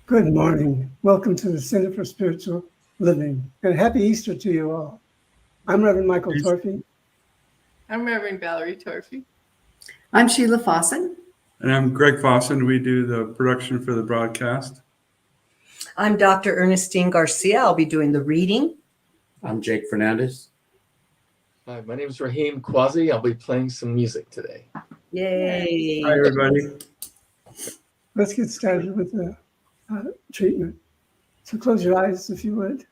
Good morning. Welcome to the Center for Spiritual Living, and happy Easter to you all. I'm Reverend Michael Torphy. I'm Reverend Valerie Torphy. I'm Sheila Fawcett. And I'm Greg Fawcett. We do the production for the broadcast. I'm Dr. Ernestine Garcia. I'll be doing the reading. I'm Jake Fernandez. Hi, my name is Raheem Quasi. I'll be playing some music today. Yay. Hi, everybody. Let's get started with the treatment. So close your eyes, if you would,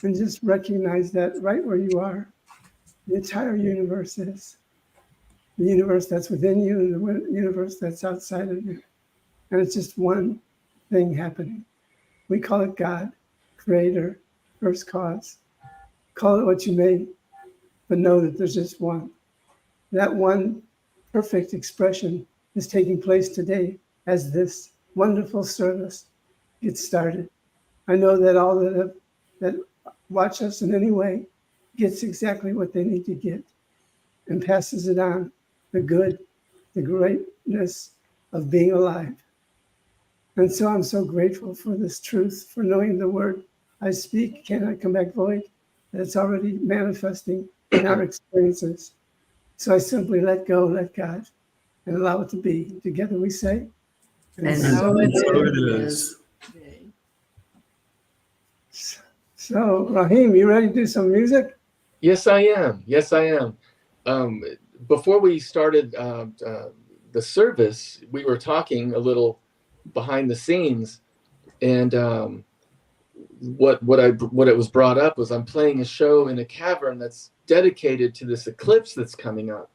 and just recognize that right where you are, the entire universe is. The universe that's within you and the universe that's outside of you. And it's just one thing happening. We call it God, Creator, First Cause. Call it what you may, but know that there's just one. That one perfect expression is taking place today as this wonderful service gets started. I know that all that watch us in any way gets exactly what they need to get and passes it on, the good, the greatness of being alive. And so I'm so grateful for this truth, for knowing the word I speak cannot come back void, that it's already manifesting in our experiences. So I simply let go, let God, and allow it to be. Together we say, And So it it is. So, Raheem, you ready to do some music? Yes, I am. Yes, I am. Before we started the service, we were talking a little behind the scenes, and what it was brought up was I'm playing a show in a cavern that's dedicated to this eclipse that's coming up.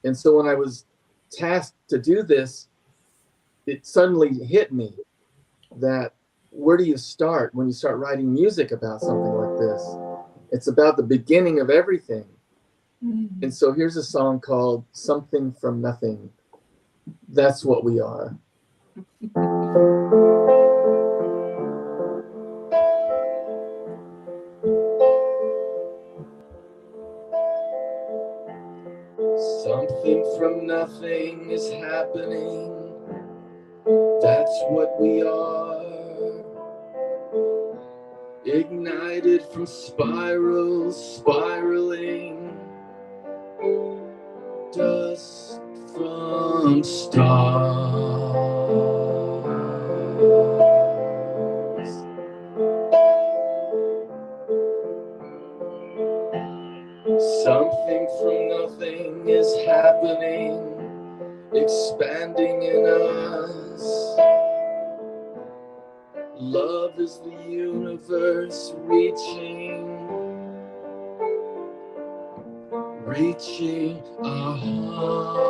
And so when I was tasked to do this, it suddenly hit me that where do you start when you start writing music about something like this? It's about the beginning of everything. And so here's a song called Something from Nothing. That's what we are. Something from nothing is happening. That's what we are. Ignited from spirals, spiraling. Dust from stars. Something from nothing is happening, expanding in us. Love is the universe reaching our hearts.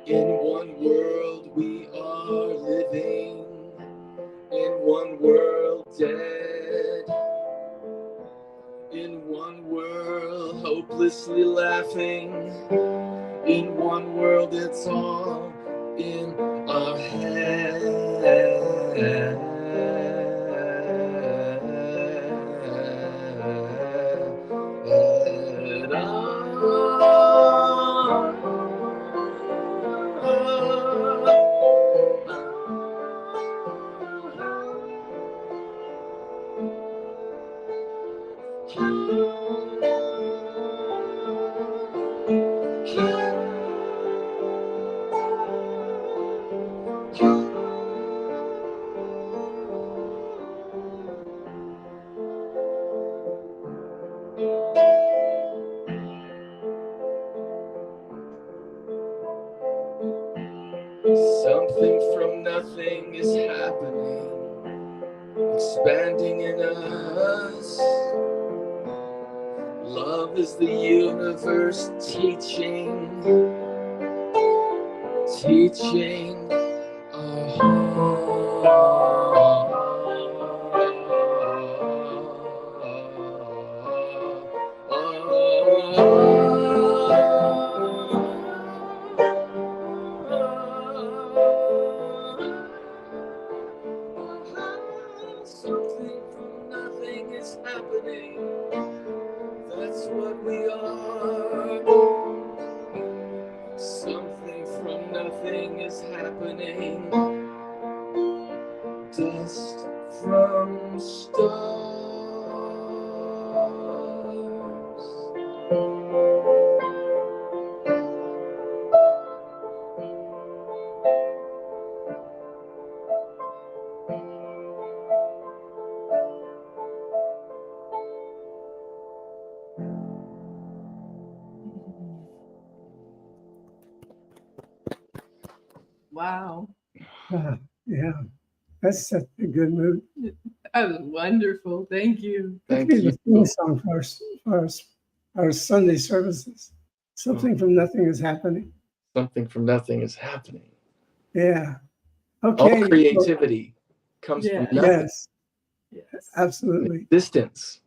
In one world we are living, in one world dead, in one world hopelessly laughing, in one world it's all in our head. Something from nothing is happening, expanding in us. Love is the universe teaching our hearts. happening. Dust from stars. Wow. Yeah, that's such a good mood. That was wonderful. Thank you. That Thank could be you. the theme song for our Sunday services. Something from nothing is happening. Something from nothing is happening. Yeah. All Okay. creativity comes Yeah. from nothing. Yes, Yes. absolutely. Existence.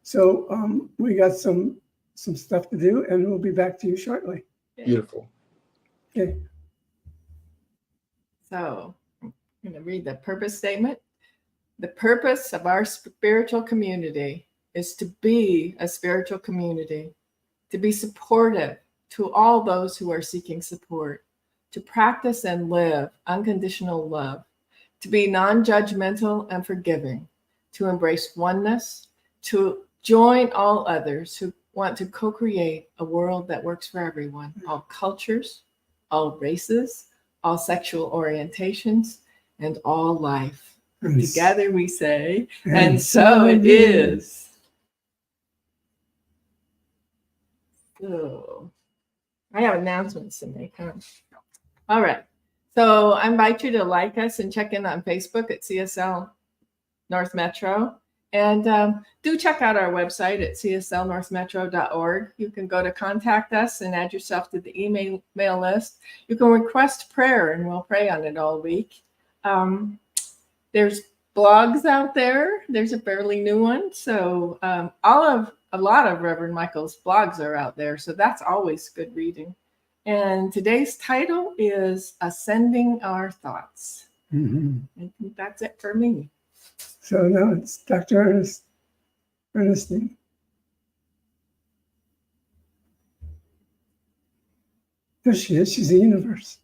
So we got some stuff to do, and we'll be back to you shortly. Beautiful. Okay. So I'm going to read the purpose statement. The purpose of our spiritual community is to be a spiritual community, to be supportive to all those who are seeking support, to practice and live unconditional love, to be non-judgmental and forgiving, to embrace oneness, to join all others who want to co-create a world that works for everyone, all cultures, all races, all sexual orientations, and all life. And Together we say, and so it is. So I have announcements to make, huh? All right. So I invite you to like us and check in on Facebook at CSL North Metro. And do check out our website at cslnorthmetro.org. You can go to contact us and add yourself to the email list. You can request prayer and we'll pray on it all week. There's blogs out there. There's a fairly new one. So a lot of Reverend Michael's blogs are out there. So that's always good reading. And today's title is Ascending Our Thoughts. Mhm. I think that's it for me. So now it's Dr. Ernestine. There she is. She's the universe.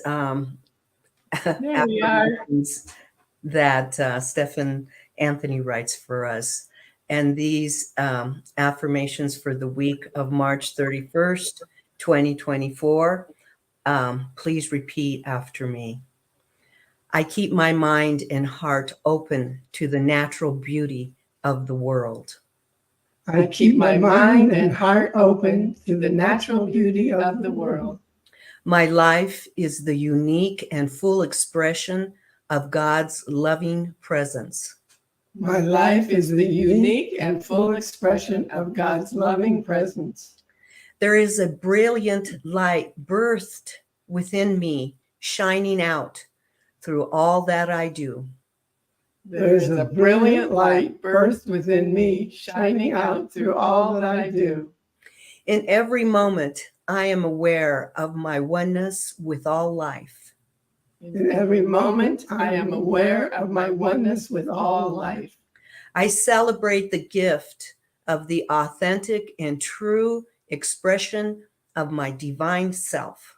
There we are. Affirmations that Stephen Anthony writes for us. And these affirmations for the week of March 31st, 2024, please repeat after me. I keep my mind and heart open to the natural beauty of the world. I keep my mind and heart open to the natural beauty of the world. My life is the unique and full expression of God's loving presence. My life is the unique and full expression of God's loving presence. There is a brilliant light birthed within me, shining out through all that I do. There is a brilliant light birthed within me, shining out through all that I do. In every moment, I am aware of my oneness with all life. In every moment, I am aware of my oneness with all life. I celebrate the gift of the authentic and true expression of my divine self.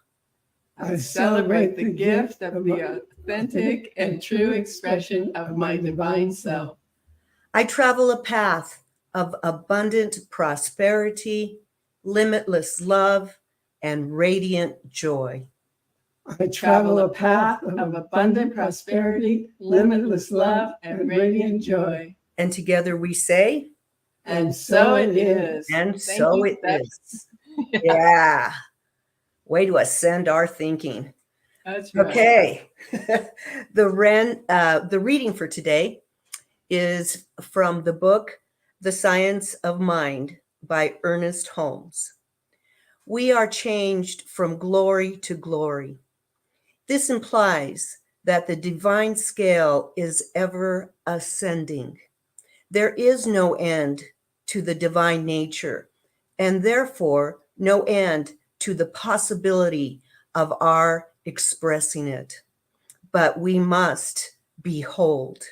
I celebrate the gift of the authentic and true expression of my divine self. I travel a path of abundant prosperity, limitless love, and radiant joy. I travel a path of abundant prosperity, limitless love, and radiant joy. And together we say, And so it is. and Thank so you, it Steph. is. Yeah. Way to ascend our thinking. That's right. Okay. The reading for today is from the book, The Science of Mind by Ernest Holmes. We are changed from glory to glory. This implies that the divine scale is ever ascending. There is no end to the divine nature, and therefore no end to the possibility of our expressing it. But we must behold.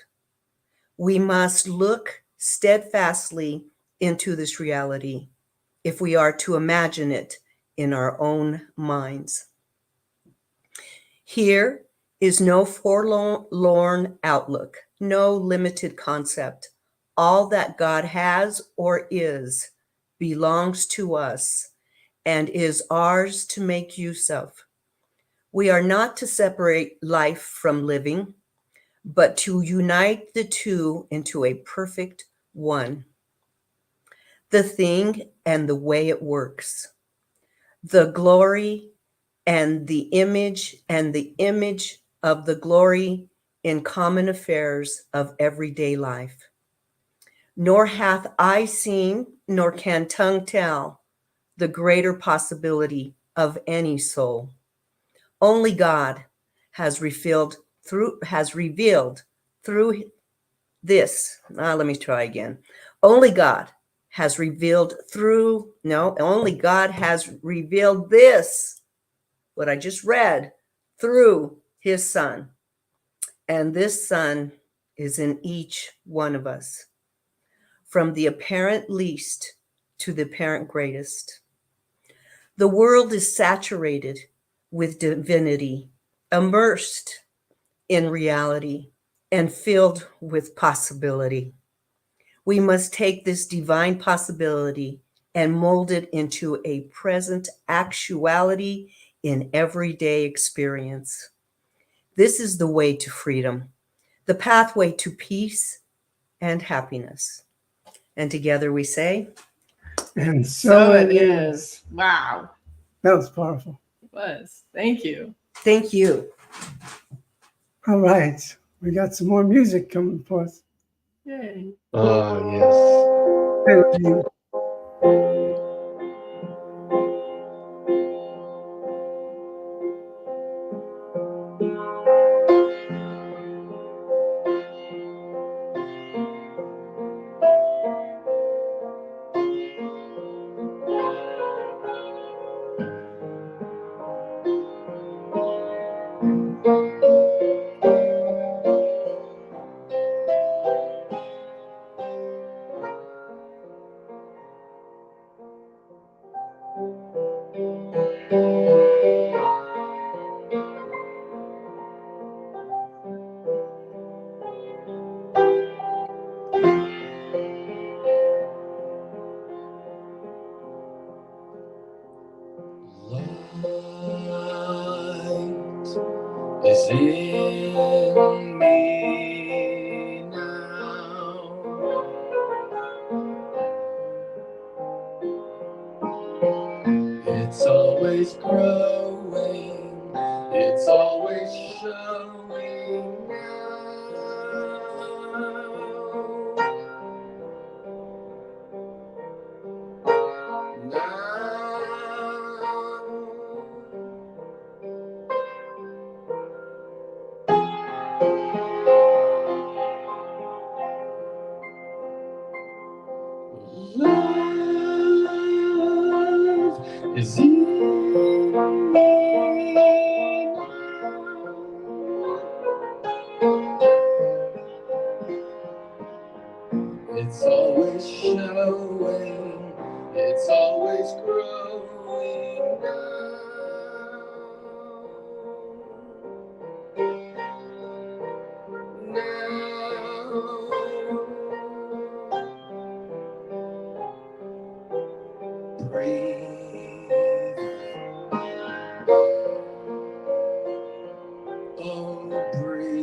We must look steadfastly into this reality if we are to imagine it in our own minds. Here is no forlorn outlook, no limited concept. All that God has or is belongs to us and is ours to make use of. We are not to separate life from living, but to unite the two into a perfect one. The thing and the way it works, the glory and the image of the glory in common affairs of everyday life. Nor hath eye seen, nor can tongue tell the greater possibility of any soul. Only God has revealed through this. Let me try again. Only God has revealed only God has revealed this, what I just read, through his Son. And this Son is in each one of us, from the apparent least to the apparent greatest. The world is saturated with divinity, immersed in reality, and filled with possibility. We must take this divine possibility and mold it into a present actuality in everyday experience. This is the way to freedom, the pathway to peace and happiness. And together we say, And so it is. is. Wow. That was powerful. It was. Thank you. thank you. All right. We got some more music coming forth. Yay. Oh, Hey, light is in me now. It's always growing, it's always showing love is in me now. It's always showing, it's always growing now. Breathe. Oh, breathe.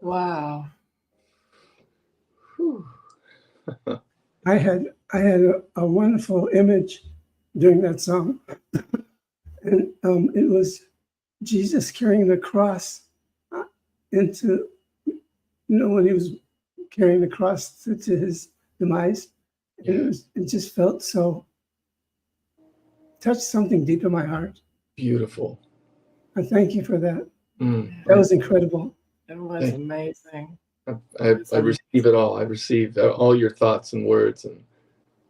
Wow. Whew. I had a wonderful image during that song, and it was Jesus carrying the cross into, when he was carrying the cross to his demise. And it just felt so, touched something deep in my heart. Beautiful. I thank you for that. Mm. That was incredible. It was amazing. I receive it all. I receive all your thoughts and words and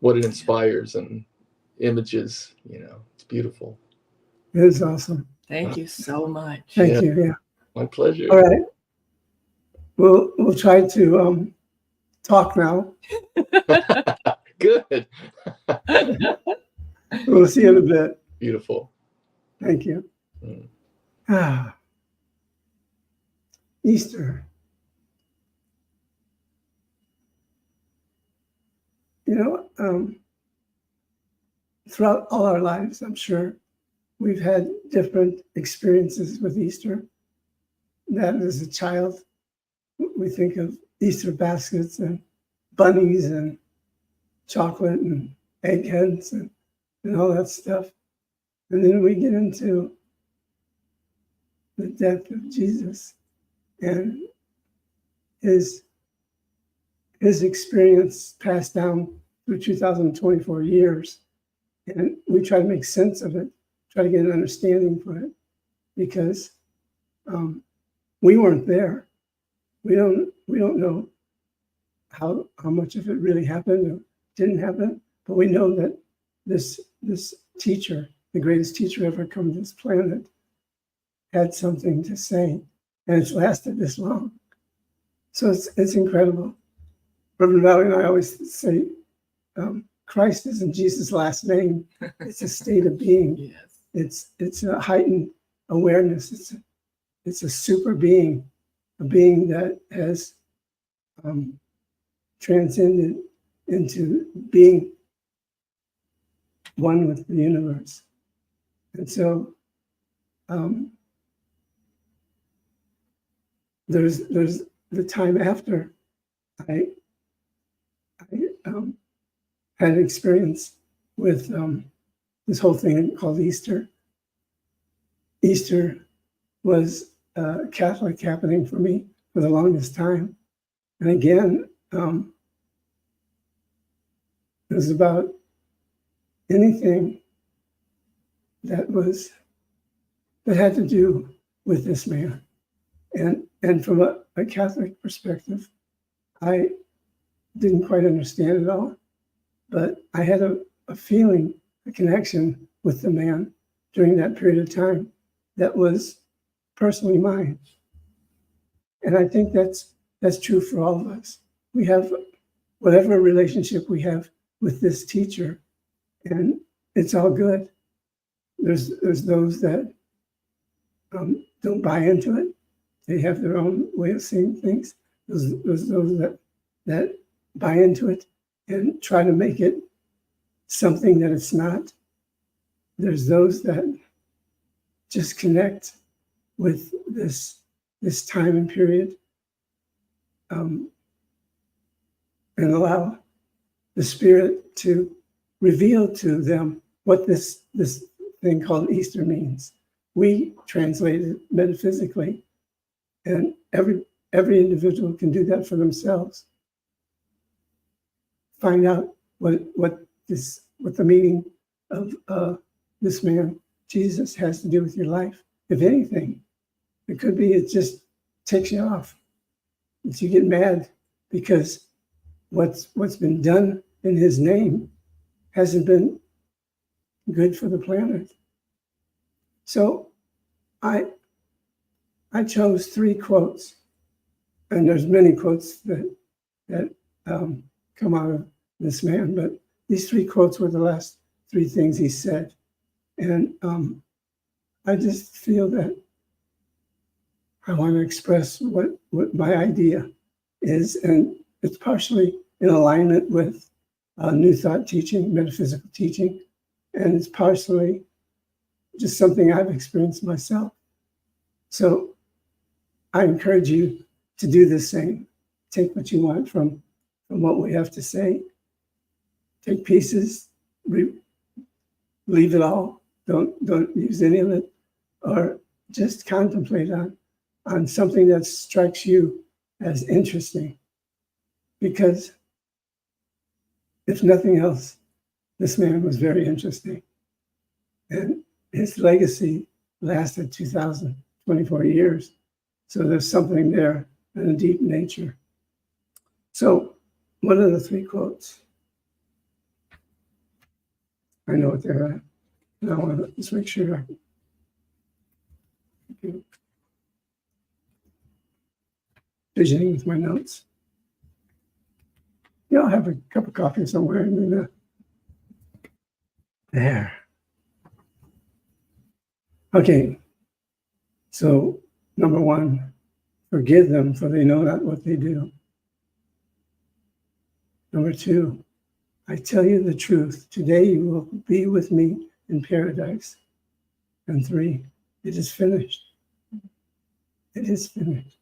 what it inspires and images. It's beautiful. It was awesome. Thank you so much. Thank you. Yeah. My pleasure. All right. We'll try to talk now. Good. We'll see you in a bit. Beautiful. Thank you. Mm. Easter. Throughout all our lives, I'm sure we've had different experiences with Easter. That as a child, we think of Easter baskets and bunnies and chocolate and eggheads and all that stuff. And then we get into the death of Jesus and his experience passed down through 2024 years. And we try to make sense of it, try to get an understanding for it, because we weren't there. We don't know how much of it really happened or didn't happen, but we know that this teacher, the greatest teacher ever come to this planet, had something to say, and it's lasted this long. So it's incredible. Reverend Valley and I always say, Christ isn't Jesus' last name. It's a state of being. Yes. It's a heightened awareness. It's a super being, a being that has transcended into being one with the universe. And so there's the time after I had an experience with this whole thing called Easter. Easter was Catholic happening for me for the longest time. And again, it was about anything that had to do with this man. And from a Catholic perspective, I didn't quite understand it all, but I had a feeling, a connection with the man during that period of time that was personally mine. And I think that's true for all of us. We have whatever relationship we have with this teacher, and it's all good. There's those that don't buy into it. They have their own way of seeing things. There's those that buy into it and try to make it something that it's not. There's those that just connect with this time and period, and allow the Spirit to reveal to them what this thing called Easter means. We translate it metaphysically, and every individual can do that for themselves. Find out what the meaning of this man Jesus has to do with your life. If anything, it could be it just takes you off. That you get mad because what's been done in his name hasn't been good for the planet. So I chose 3 quotes, and there's many quotes that come out of this man, but these 3 quotes were the last 3 things he said. And I just feel that I want to express what my idea is, and it's partially in alignment with New Thought teaching, metaphysical teaching, and it's partially just something I've experienced myself. So I encourage you to do the same. Take what you want from what we have to say. Take pieces, leave it all. Don't use any of it, or just contemplate on something that strikes you as interesting. Because if nothing else, this man was very interesting, and his legacy lasted 2,024 years. So there's something there in a deep nature. So what are the 3 quotes? I know what they're at. And I want to just make sure. Visioning with my notes. Yeah, I'll have a cup of coffee somewhere and then there. Okay. So number 1, forgive them, for they know not what they do. Number 2, I tell you the truth. Today you will be with me in paradise. And 3, it is finished. It is finished.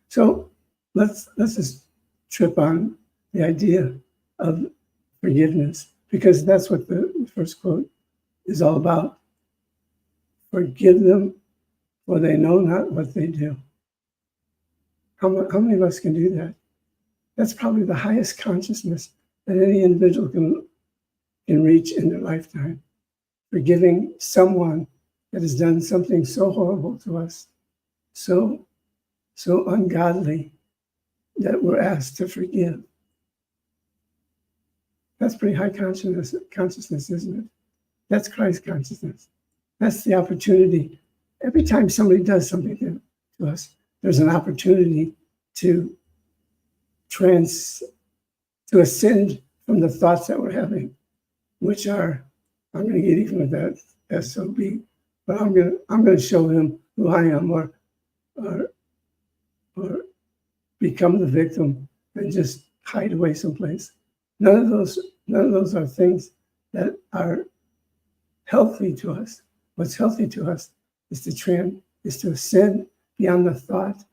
So let's just trip on the idea of forgiveness, because that's what the first quote is all about. Forgive them, for they know not what they do. How many of us can do that? That's probably the highest consciousness that any individual can reach in their lifetime. Forgiving someone that has done something so horrible to us, so ungodly, that we're asked to forgive. That's pretty high consciousness, isn't it? That's Christ consciousness. That's the opportunity. Every time somebody does something to us, there's an opportunity to ascend from the thoughts that we're having, which are, I'm going to get even with that SOB, but I'm going to show him who I am, or become the victim and just hide away someplace. None of those are things that are healthy to us. What's healthy to us is to ascend beyond the thought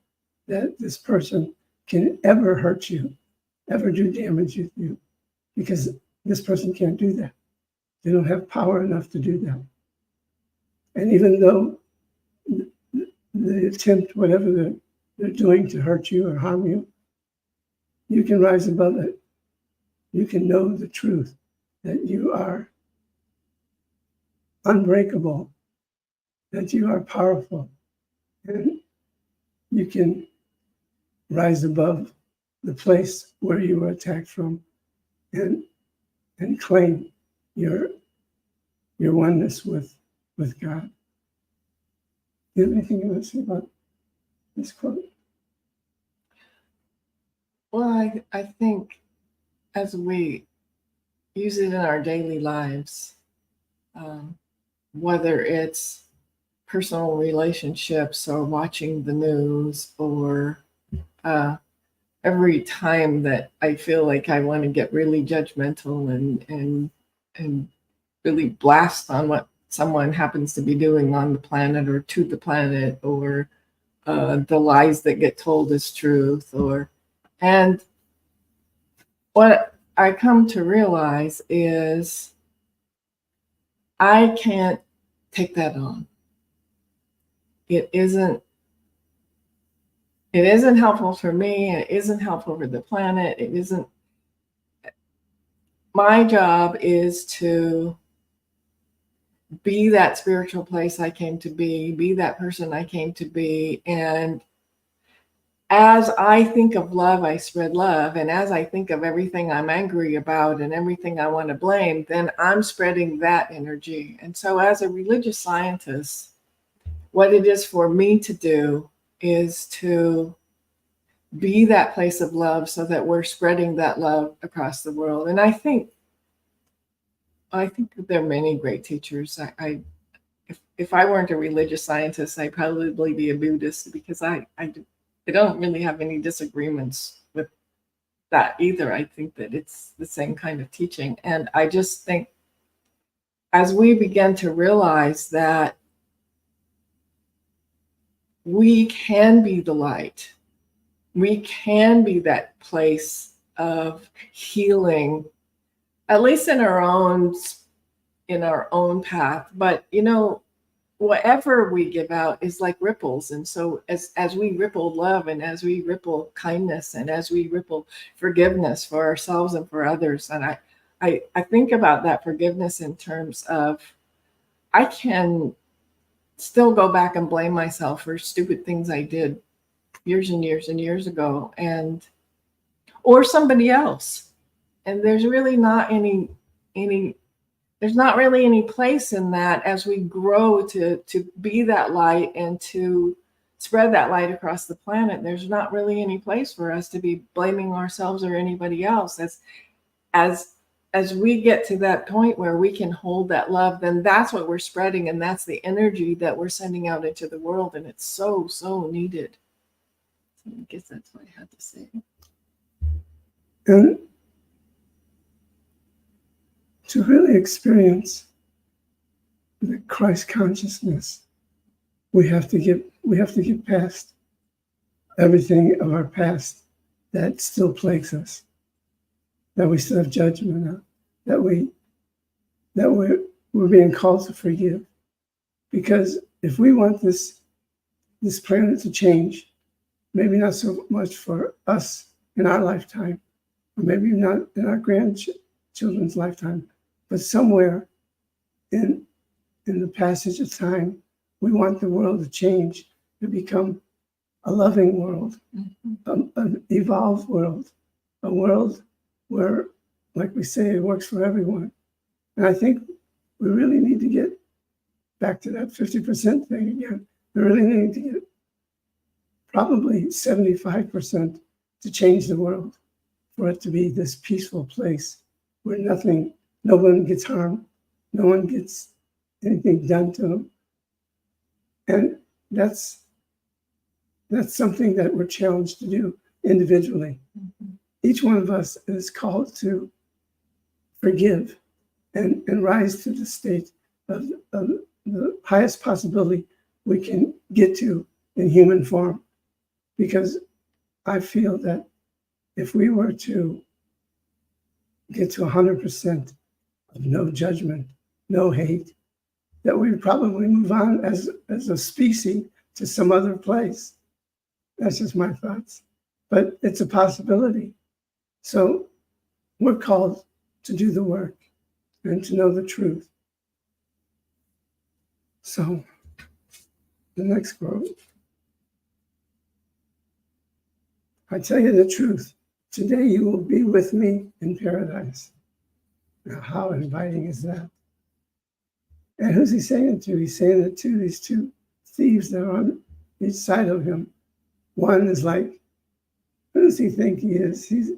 that this person can ever hurt you, ever do damage to you, because this person can't do that. They don't have power enough to do that. And even though the attempt, whatever they're doing to hurt you or harm you, you can rise above it. You can know the truth, that you are unbreakable, that you are powerful, and you can rise above the place where you were attacked from and claim your oneness with God. Do you have anything you want to say about this quote? Well, I think as we use it in our daily lives, whether it's personal relationships or watching the news, or every time that I feel like I want to get really judgmental and really blast on what someone happens to be doing on the planet or to the planet, or the lies that get told as truth, and what I come to realize is I can't take that on. It isn't helpful for me. It isn't helpful for the planet. It isn't. My job is to be that spiritual place I came to be that person I came to be. And as I think of love, I spread love. And as I think of everything I'm angry about and everything I want to blame, then I'm spreading that energy. And so as a religious scientist, what it is for me to do is to be that place of love so that we're spreading that love across the world. And I think there are many great teachers. If I weren't a religious scientist, I'd probably be a Buddhist, because I don't really have any disagreements with that either. I think that it's the same kind of teaching. And I just think as we begin to realize that we can be the light. We can be that place of healing, at least in our own path. But whatever we give out is like ripples. And so as we ripple love, and as we ripple kindness, and as we ripple forgiveness for ourselves and for others, and I think about that forgiveness in terms of, I can still go back and blame myself for stupid things I did years and years and years ago, or somebody else. And there's really not any there's not really any place in that as we grow to be that light and to spread that light across the planet. There's not really any place for us to be blaming ourselves or anybody else. As we get to that point where we can hold that love, then that's what we're spreading, and that's the energy that we're sending out into the world, and it's so, so needed. So I guess that's what I had to say. And to really experience the Christ consciousness, we have to get past everything of our past that still plagues us, that we still have judgment on, that we're being called to forgive. Because if we want this planet to change, maybe not so much for us in our lifetime, or maybe not in our grandchildren's lifetime, but somewhere in the passage of time, we want the world to change, to become a loving world, an evolved world, a world where, like we say, it works for everyone. And I think we really need to get back to that 50% thing again. We really need to get probably 75% to change the world, for it to be this peaceful place where no one gets harmed, no one gets anything done to them. And that's something that we're challenged to do individually. Each one of us is called to forgive and rise to the state of the highest possibility we can get to in human form. Because I feel that if we were to get to 100% of no judgment, no hate, that we would probably move on as a species to some other place. That's just my thoughts. But it's a possibility. So we're called to do the work and to know the truth. So the next quote. I tell you the truth, today you will be with me in paradise. Now, how inviting is that? And who's he saying it to? He's saying it to these two thieves that are on each side of him. One is like, who does he think he is? He's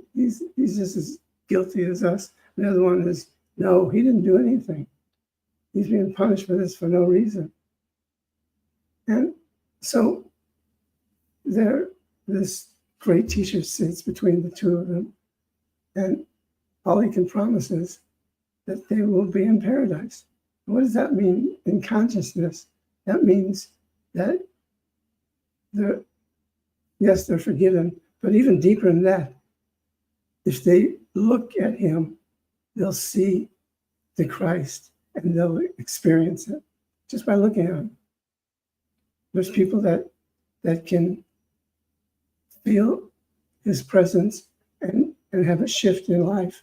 just as guilty as us. The other one is, no, he didn't do anything. He's being punished for this for no reason. And so this great teacher sits between the two of them, and all he can promise is that they will be in paradise. What does that mean in consciousness? That means that they're forgiven, but even deeper than that, if they look at him, they'll see the Christ and they'll experience it just by looking at him. There's people that can feel his presence and have a shift in life.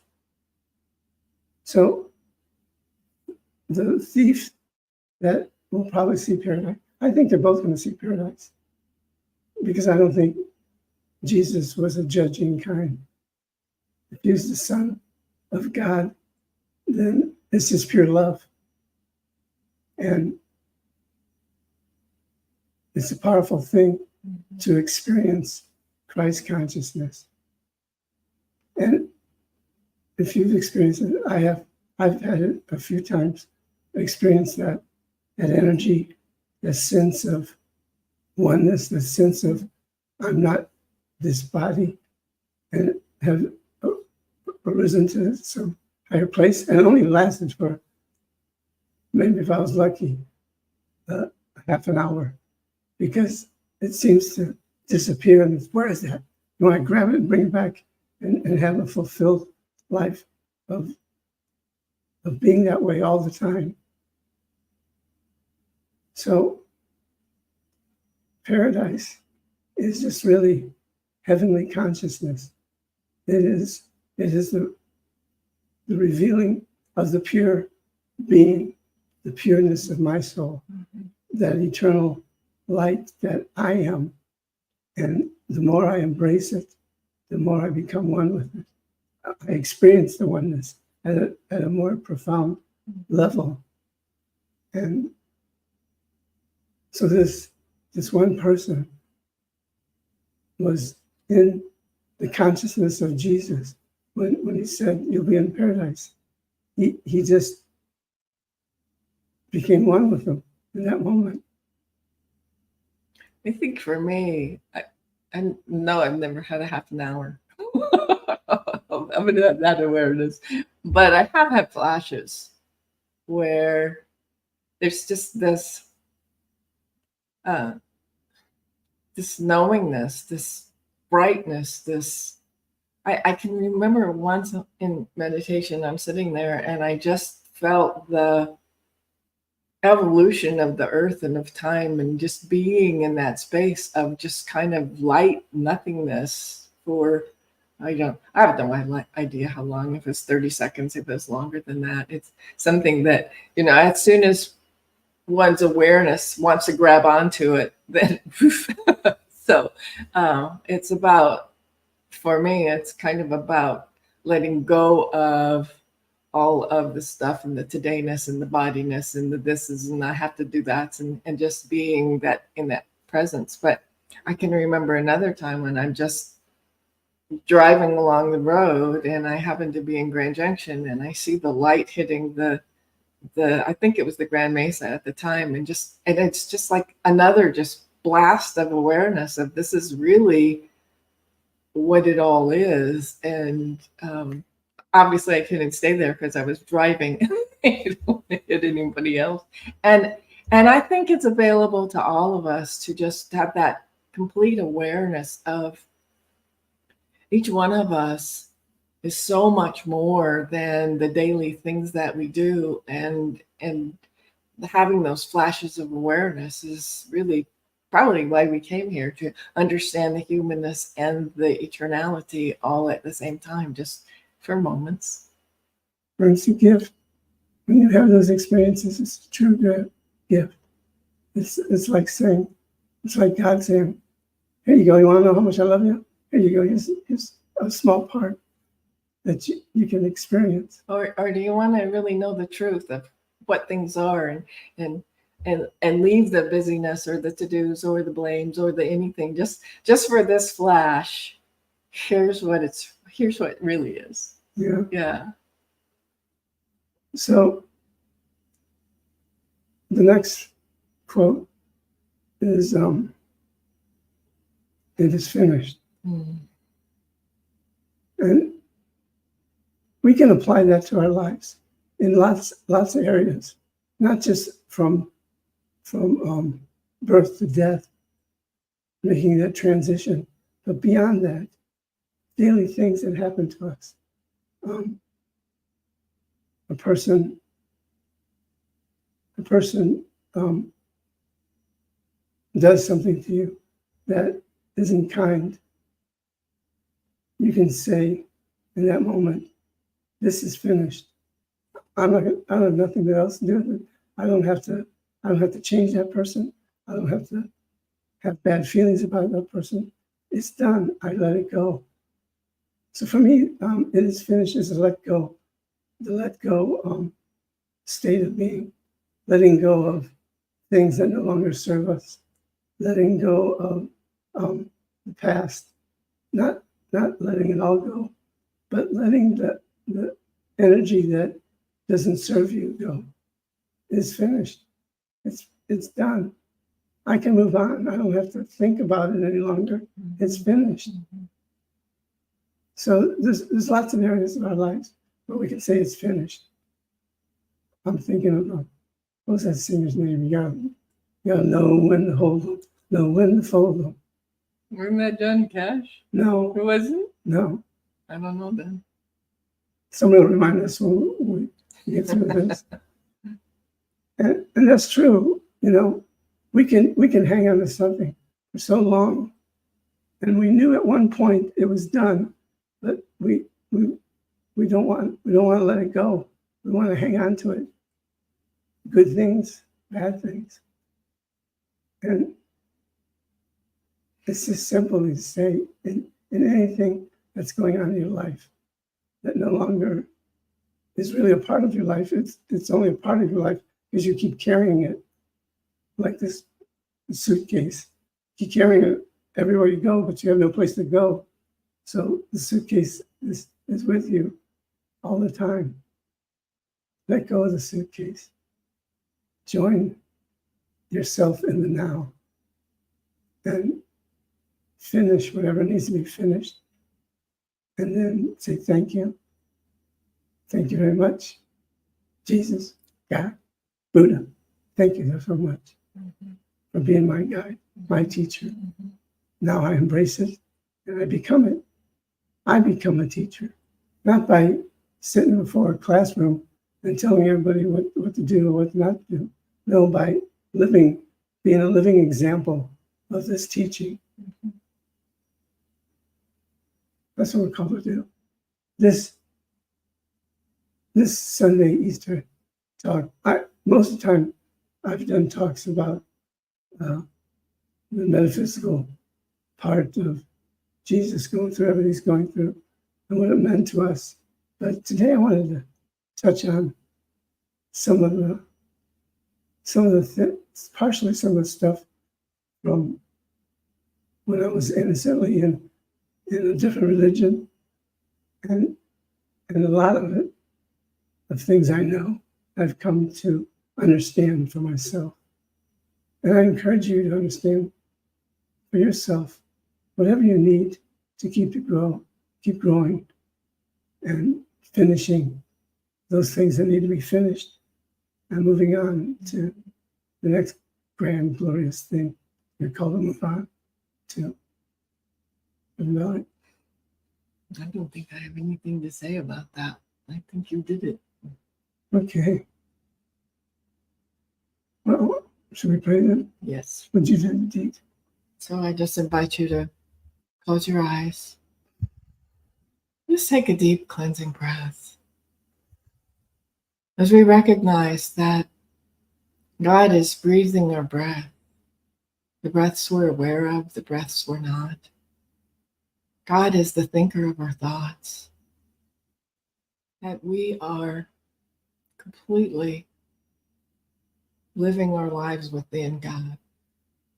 So the thief that will probably see paradise, I think they're both going to see paradise, because I don't think Jesus was a judging kind. If he's the Son of God, then it's just pure love. And it's a powerful thing to experience Christ consciousness. And if you've experienced it, I've had it a few times, experienced that energy, that sense of oneness, the sense of I'm not this body, and have arisen to some higher place. And it only lasted for, maybe if I was lucky, half an hour, because it seems to disappear. And where is that? You want to grab it and bring it back and have a fulfilled life of being that way all the time. So paradise is just really heavenly consciousness. It is the revealing of the pure being, the pureness of my soul, that eternal light that I am. And the more I embrace it, the more I become one with it. I experience the oneness at a more profound level. And so this one person was in the consciousness of Jesus when he said, "You'll be in paradise." He just became one with him in that moment. I think for me, I know I've never had a half an hour of that awareness, but I have had flashes where there's just this knowingness, this brightness, this. I can remember once in meditation, I'm sitting there and I just felt the evolution of the earth and of time, and just being in that space of just kind of light nothingness for I have no idea how long, if it's 30 seconds, if it's longer than that. It's something that, as soon as one's awareness wants to grab onto it, then so it's about, for me, it's kind of about letting go of all of the stuff and the todayness and the bodiness and the thises and I have to do that and just being that in that presence. But I can remember another time when I'm just driving along the road and I happen to be in Grand Junction and I see the light hitting the I think it was the Grand Mesa at the time, and it's just like another just blast of awareness of this is really what it all is. And obviously I couldn't stay there because I was driving. I don't want to hit anybody else. And I think it's available to all of us to just have that complete awareness of each one of us is so much more than the daily things that we do. And having those flashes of awareness is really probably why we came here, to understand the humanness and the eternality all at the same time, just for moments. It's a gift. When you have those experiences, it's a true gift. It's like God saying, "Here you go. You want to know how much I love you? Here you go. Here's a small part that you can experience." Or do you want to really know the truth of what things are and leave the busyness or the to-dos or the blames or the anything, just for this flash? Here's what it really is. Yeah. So the next quote is, "It is finished." And we can apply that to our lives in lots of areas, not just from birth to death, making that transition, but beyond that, daily things that happen to us. A person does something to you that isn't kind. You can say in that moment, "This is finished. I have nothing else to do with it. I don't have to change that person. I don't have to have bad feelings about that person. It's done. I let it go." So for me, it is finished is a let go. The let go state of being, letting go of things that no longer serve us, letting go of the past, not letting it all go, but letting the energy that doesn't serve you go. It's finished. It's done. I can move on. I don't have to think about it any longer. It's finished. So there's lots of areas of our lives where we can say it's finished. I'm thinking of what was that singer's name? You gotta know when to hold No, Linda Fogle. Wasn't that Johnny Cash? No, Who was it? no. I don't know then. Somebody will remind us when we get through this. And that's true. You know, we can hang on to something for so long, and we knew at one point it was done, but we don't want to let it go. We want to hang on to it. Good things, bad things, and it's just simple to say in anything that's going on in your life that no longer is really a part of your life. It's only a part of your life because you keep carrying it like this suitcase. You keep carrying it everywhere you go, but you have no place to go. So the suitcase is with you all the time. Let go of the suitcase. Join yourself in the now and finish whatever needs to be finished. And then say thank you. Thank you very much. Jesus, God, Buddha, thank you so much for being my guide, my teacher. Now I embrace it and I become it. I become a teacher, not by sitting before a classroom and telling everybody what to do or what not to do. No, by being a living example of this teaching. That's what we're called to do. This Sunday Easter talk, most of the time I've done talks about the metaphysical part of Jesus going through everything he's going through and what it meant to us. But today I wanted to touch on partially some of the stuff from when I was innocently in a different religion, and a lot of it, of things I know, I've come to understand for myself. And I encourage you to understand for yourself whatever you need to keep growing and finishing those things that need to be finished and moving on to the next grand, glorious thing you're called upon to. About it. I don't think I have anything to say about that. I think you did it. Okay. Well, should we pray then? Yes. Would you do indeed? So I just invite you to close your eyes. Just take a deep cleansing breath. As we recognize that God is breathing our breath, the breaths we're aware of, the breaths we're not. God is the thinker of our thoughts. That we are completely living our lives within God.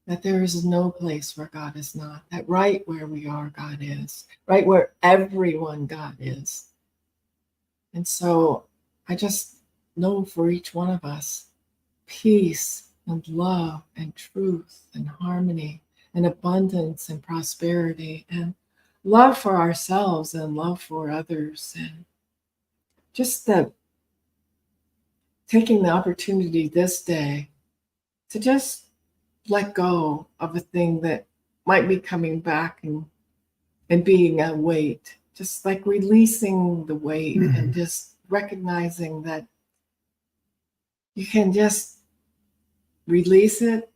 That there is no place where God is not. That right where we are, God is. Right where everyone God is. And so I just know for each one of us, peace and love and truth and harmony and abundance and prosperity and love for ourselves and love for others, and just taking the opportunity this day to just let go of a thing that might be coming back and being a weight, just like releasing the weight and just recognizing that you can just release it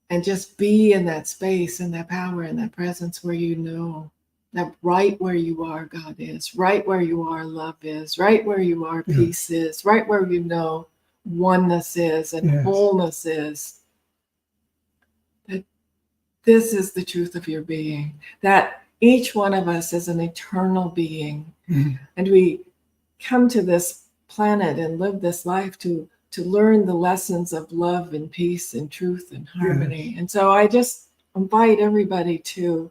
and just be in that space and that power and that presence where you know that right where you are, God is, right where you are, love is, right where you are, peace is, right where you know oneness is and wholeness is. That this is the truth of your being, that each one of us is an eternal being. And we come to this planet and live this life to learn the lessons of love and peace and truth and harmony. And so I just invite everybody to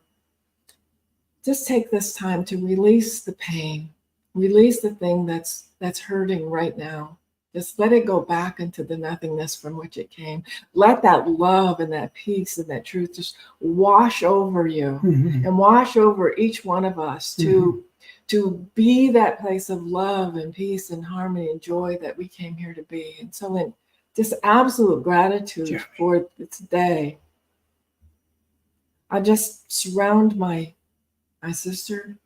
just take this time to release the pain, release the thing that's hurting right now. Just let it go back into the nothingness from which it came. Let that love and that peace and that truth just wash over you and wash over each one of us to be that place of love and peace and harmony and joy that we came here to be. And so in just absolute gratitude for this day, I just surround my sister,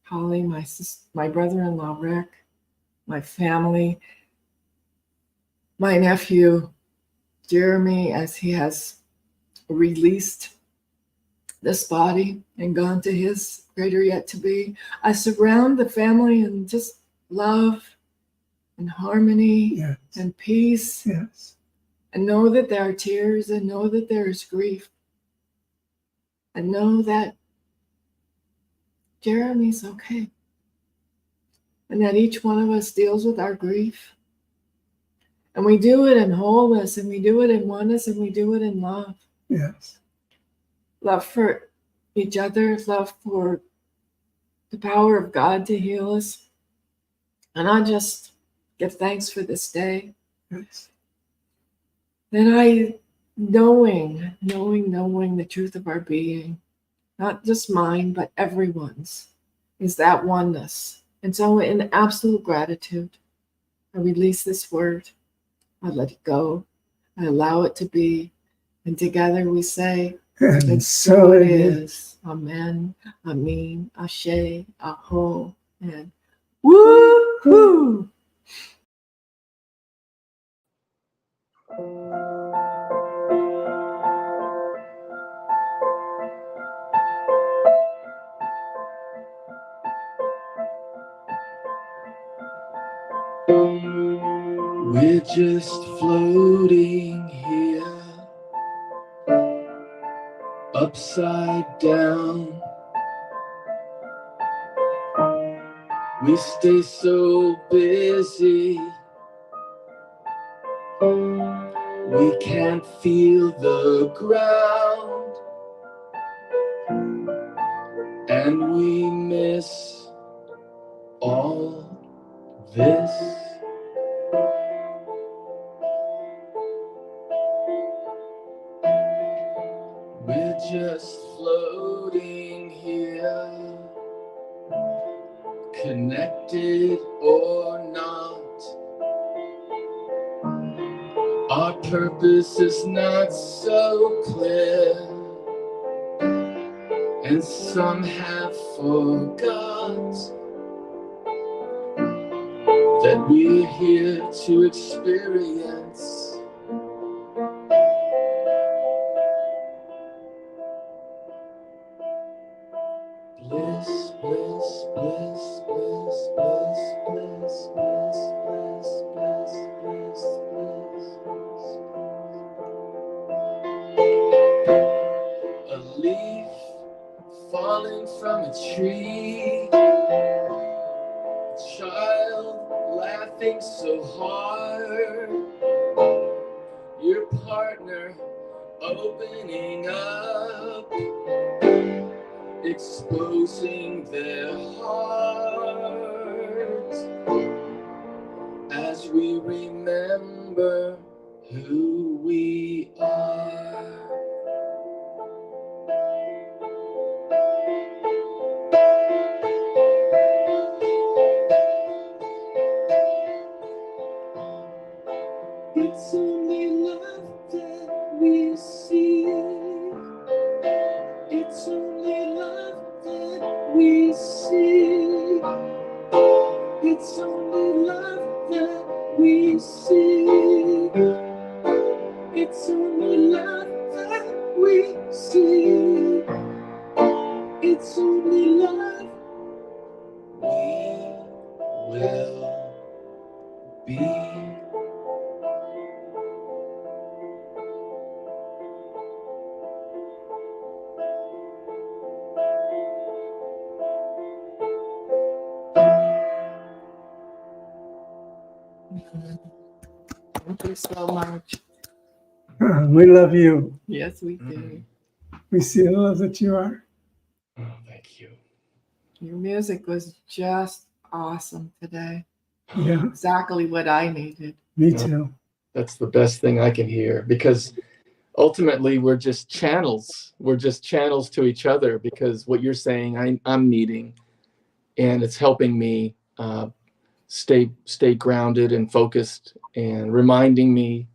Holly, my brother-in-law, Rick, my family, my nephew, Jeremy, as he has released this body and gone to his greater yet to be. I surround the family in just love and harmony Yes. and peace, Yes. and know that there are tears, and know that there is grief, and know that Jeremy's okay, and that each one of us deals with our grief. And we do it in wholeness, and we do it in oneness, and we do it in love. Yes. Love for each other, love for the power of God to heal us. And I just give thanks for this day. Yes. That I, knowing the truth of our being, not just mine, but everyone's, is that oneness. And so in absolute gratitude, I release this word. I let it go. I allow it to be. And together we say, And so it is. Amen, Amen, Ashe, Aho, and woo-hoo! We're just floating here, upside down. We stay so busy, we can't feel the ground, and we miss all this. We're just floating here, connected or not. Our purpose is not so clear, and some have forgot that we're here to experience bliss, bliss, bliss, bliss, bliss, bliss, bliss, bliss, bliss, bliss, bliss. A leaf falling from a tree, a child laughing so hard, your partner opening up, exposing their heart, as we remember who we are. It's only love that we see. It's only love that we see. It's only love that we see. It's only love that we see. It's only love we will be. Thank you so much. We love you. Yes, we do. We see the love that you are. Oh, thank you. Your music was just awesome today. Yeah, Exactly what I needed. me too. That's the best thing I can hear, because ultimately we're just channels. We're just channels to each other, because what you're saying I'm needing, and it's helping me stay grounded and focused, and reminding me,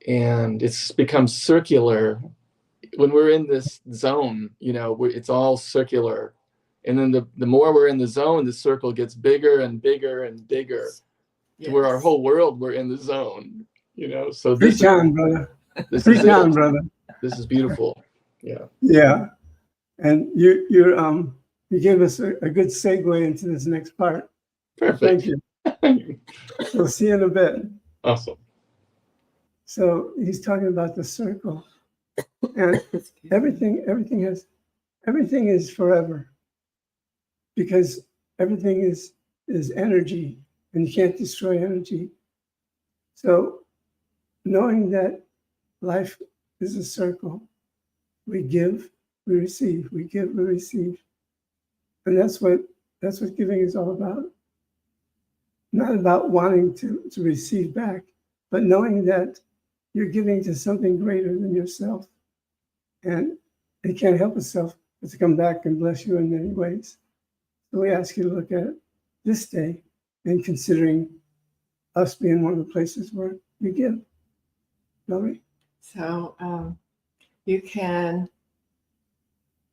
and it's become circular when we're in this zone, it's all circular. And then the more we're in the zone, the circle gets bigger and bigger and bigger. To where our Yes. whole world, we're in the zone, So Preach on, brother. this Preach is on, it. brother. This is beautiful. Yeah. Yeah. And you gave us a good segue into this next part. Perfect. Thank you. We'll see you in a bit. Awesome. So he's talking about the circle, and everything is forever, because everything is energy, and you can't destroy energy. So knowing that life is a circle, we give, we receive, we give, we receive. And that's what giving is all about. Not about wanting to receive back, but knowing that you're giving to something greater than yourself. And it can't help itself but to come back and bless you in many ways. So we ask you to look at this day and considering us being one of the places where we give. Valerie? So you can,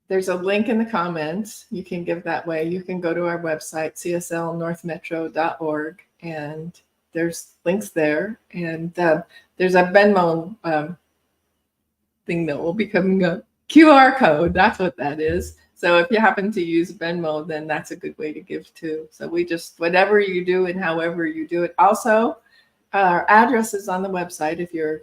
there's a link in the comments. You can give that way. You can go to our website, cslnorthmetro.org, and there's links there. And there's a Venmo thing that will be coming up. QR code, that's what that is. So if you happen to use Venmo, then that's a good way to give too. So we just, whatever you do and however you do it. Also, our address is on the website. If you're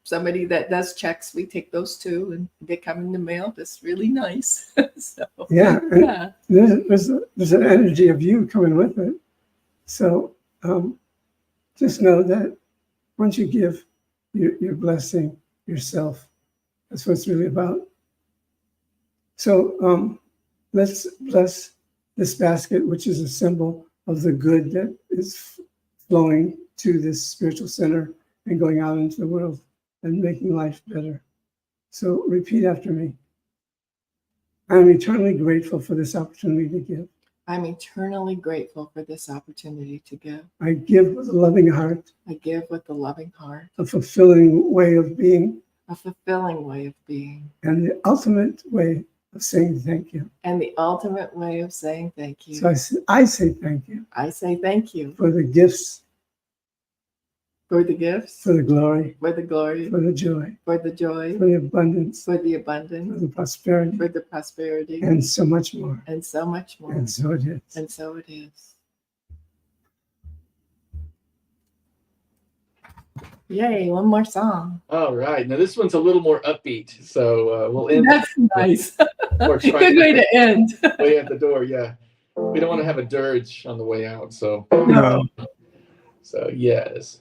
somebody that does checks, we take those too, and they come in the mail. That's really nice. So, Yeah. yeah. There's an energy of you coming with it. So just know that once you give, you're blessing yourself. That's what it's really about. So let's bless this basket, which is a symbol of the good that is flowing to this spiritual center and going out into the world and making life better. So repeat after me. I am eternally grateful for this opportunity to give. I'm eternally grateful for this opportunity to give. I give with a loving heart, I give with a loving heart, a fulfilling way of being, a fulfilling way of being, and the ultimate way of saying thank you. and the ultimate way of saying thank you. So I say thank you I say thank you for the gifts, for the gifts, for the glory, for the glory, for the joy, for the joy, for the abundance, for the for abundance, the prosperity, for the prosperity, and so much more. and so much more. And so it is. And so it is. Yay, one more song. All right. Now this one's a little more upbeat, so we'll end. That's nice. Or Good try way to end. way at the door. Yeah, we don't want to have a dirge on the way out. So No. Yes.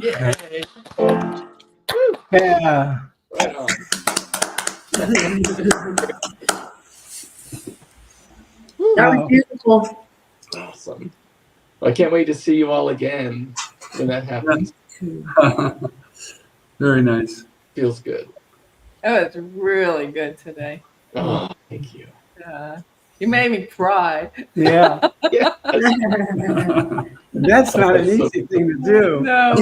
Yay. Yeah. Right on. That was beautiful. Awesome. I can't wait to see you all again when that happens. Very nice. Feels good. That was really good today. Oh, thank you. You made me cry. Yeah. Yeah. That's not an easy thing to do. No.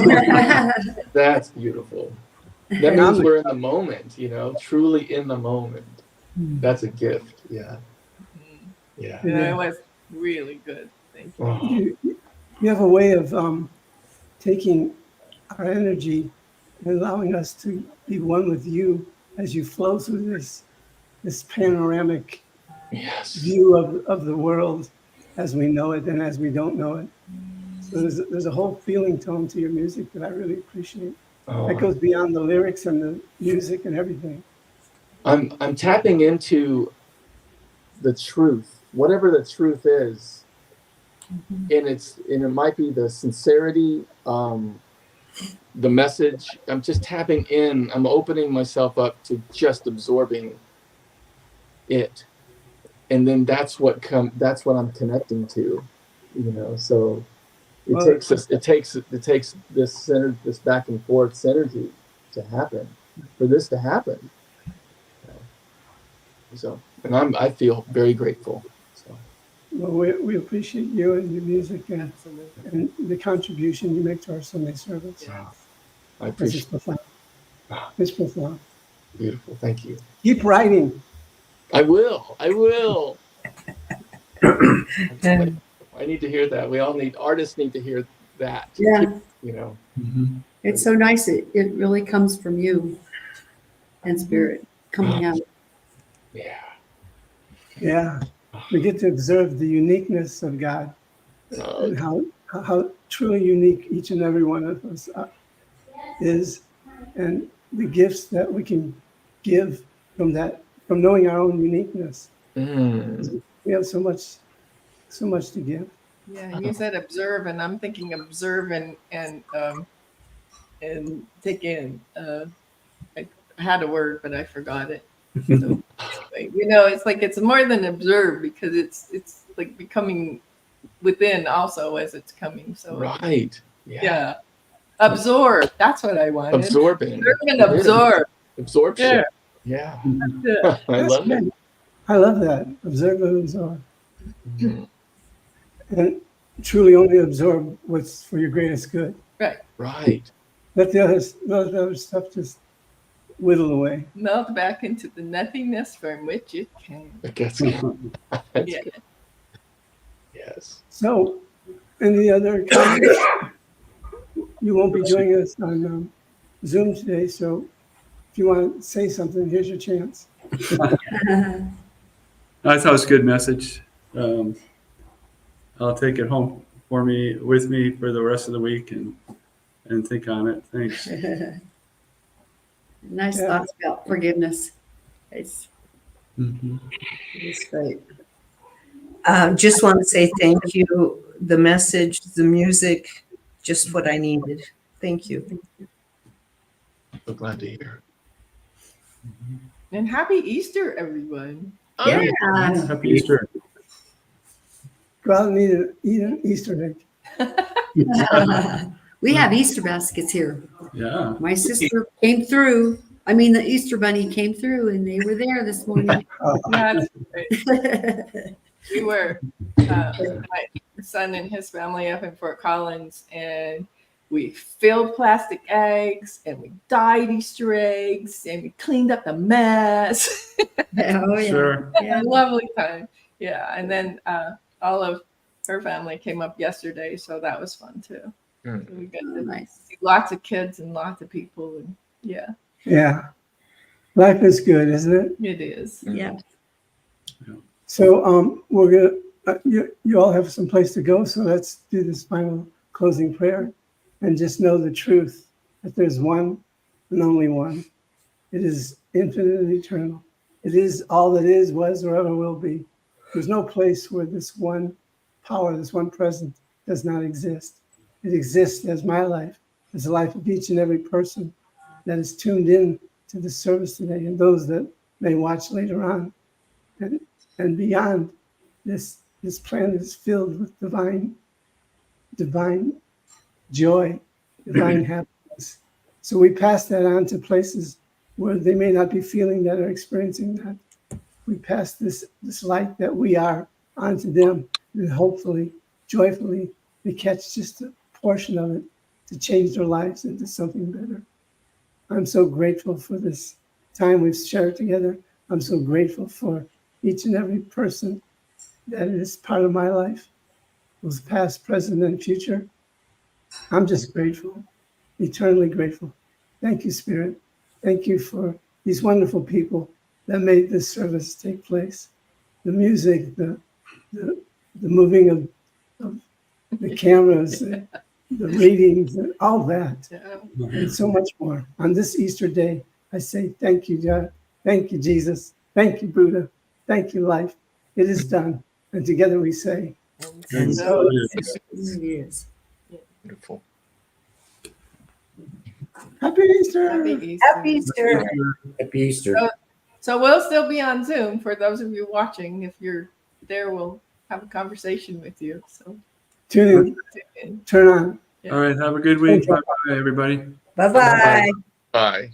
That's beautiful. That And means I'm- we're in the moment, truly in the moment. That's a gift. Yeah. Yeah. Yeah, it was really good. Thank you. Oh, You have a way of taking our energy and allowing us to be one with you as you flow through this panoramic yes. view of the world as we know it and as we don't know it. So there's a whole feeling tone to your music that I really appreciate. Oh, That goes beyond the lyrics and the music and everything. I'm tapping into the truth, whatever the truth is, and it might be the sincerity, the message. I'm just tapping in. I'm opening myself up to just absorbing it, and then that's what I'm connecting to, So Well, it takes this back and forth synergy to happen, for this to happen. So, and I feel very grateful. So, Well, we appreciate you and your music and the contribution you make to our Sunday service. I It's appreciate just profound. It's profound. it. Beautiful. Thank you. Keep writing. I will. I need to hear that. Artists need to hear that. Yeah, Mhm. it's so nice. It really comes from you and spirit coming out. Yeah. Yeah. We get to observe the uniqueness of God Uh, and how truly unique each and every one of us is, and the gifts that we can give from knowing our own uniqueness. mm, We have so much to give. Yeah, you said observe, and I'm thinking observe and take in. I had a word, but I forgot it. So, it's like it's more than observe because it's like becoming within also as it's coming. So right. yeah, absorb. That's what I wanted. Absorbing. Observe and absorb. Absorption. Yeah. Yeah. I That's love it. good. I love that. Observe and absorb. Mhm. And truly only absorb what's for your greatest good. Right. Let the other stuff just whittle away. Melt back into the nothingness from which it came. I guess. That's Yeah. good. Yes. So, any other comments? You won't be joining us on Zoom today, so if you want to say something, here's your chance. I thought it was a good message. I'll take it home with me for the rest of the week and think on it. Thanks. Nice Yeah. thoughts about forgiveness. It's Mhm. great. Just want to say thank you. The message, the music, just what I needed. Thank you. So glad to hear. And happy Easter, everyone. Yeah. Happy Easter. Go out and eat an Easter egg. We have Easter baskets here. Yeah. My sister came through. I mean, the Easter bunny came through and they were there this morning. That's we were my son and his family up in Fort Collins, and we filled plastic eggs and we dyed Easter eggs and we cleaned up the mess. Oh, yeah. Sure. Yeah, lovely time. Yeah, and then all of her family came up yesterday, so that was fun too. Mm. So we got Oh, to nice. see lots of kids and lots of people, and yeah, Yeah. Life is good, isn't it? it is. Yeah. So we're gonna, you all have some place to go. So let's do this final closing prayer and just know the truth that there's one and only one. It is infinite and eternal. It is all that is, was, or ever will be. There's no place where this one power, this one presence does not exist. It exists as my life, as the life of each and every person that is tuned in to the service today, and those that may watch later on. And beyond, this planet is filled with divine joy, divine happiness. So we pass that on to places where they may not be feeling that or experiencing that. We pass this light that we are onto them, and hopefully, joyfully, they catch just a portion of it to change their lives into something better. I'm so grateful for this time we've shared together. I'm so grateful for each and every person that is part of my life, both past, present, and future. I'm just grateful, eternally grateful. Thank you, Spirit. Thank you for these wonderful people that made this service take place. The music, the moving of the cameras, the readings, and all that, and so much more. On this Easter day, I say thank you, God. Thank you, Jesus. Thank you, Buddha. Thank you, life. It is done. And together we say, And so so it is. It is. Beautiful. Happy Easter. Happy Easter. Happy Easter. Happy Easter. So we'll still be on Zoom for those of you watching. If you're there, we'll have a conversation with you. So Tune in, turn on. All right. Have a good week. Bye bye, everybody. Bye-bye. Bye.